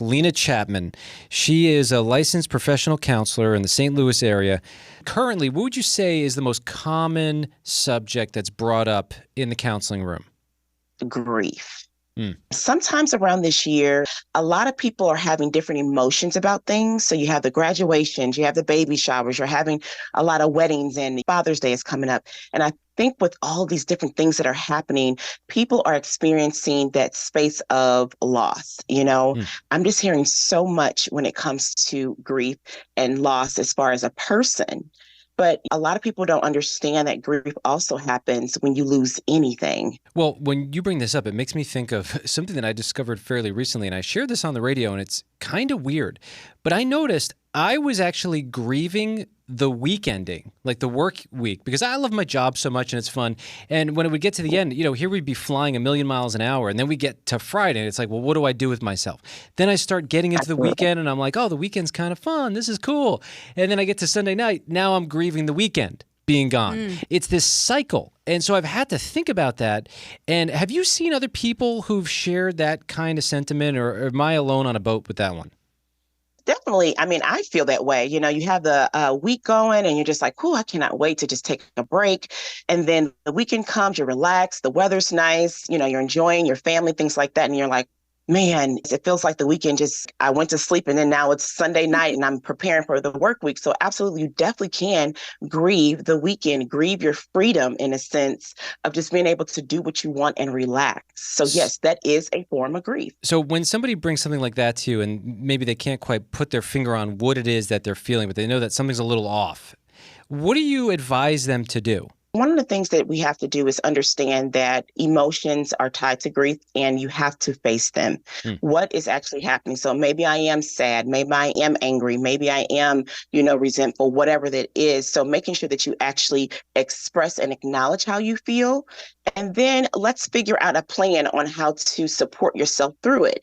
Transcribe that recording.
Lena Chapman. She is a licensed professional counselor in the St. Louis area. Currently, what would you say is the most common subject that's brought up in the counseling room? Grief. Mm. Sometimes around this year, a lot of people are having different emotions about things. So you have the graduations, you have the baby showers, you're having a lot of weddings, and Father's Day is coming up. And I think with all these different things that are happening, people are experiencing that space of loss. Mm. I'm just hearing so much when it comes to grief and loss as far as a person. But a lot of people don't understand that grief also happens when you lose anything. Well, when you bring this up, it makes me think of something that I discovered fairly recently, and I shared this on the radio, and it's kind of weird. But I noticed I was actually grieving the weekending, like the work week, because I love my job so much and it's fun. And when it would get to the end, here we'd be flying a million miles an hour, and then we get to Friday, and it's like, well, what do I do with myself? Then I start getting into the weekend, and I'm like, oh, the weekend's kind of fun. This is cool. And then I get to Sunday night. Now I'm grieving the weekend being gone. It's this cycle. And so I've had to think about that. And have you seen other people who've shared that kind of sentiment, or am I alone on a boat with that one? Definitely. I mean, I feel that way. You have the week going and you're just like, oh, I cannot wait to just take a break. And then the weekend comes, you're relaxed, the weather's nice, you're enjoying your family, things like that. And you're like, man, it feels like the weekend I went to sleep and then now it's Sunday night and I'm preparing for the work week. So absolutely, you definitely can grieve the weekend, grieve your freedom in a sense of just being able to do what you want and relax. So yes, that is a form of grief. So when somebody brings something like that to you, and maybe they can't quite put their finger on what it is that they're feeling, but they know that something's a little off, what do you advise them to do? One of the things that we have to do is understand that emotions are tied to grief and you have to face them. Mm. What is actually happening? So maybe I am sad, maybe I am angry, maybe I am, resentful, whatever that is. So making sure that you actually express and acknowledge how you feel. And then let's figure out a plan on how to support yourself through it.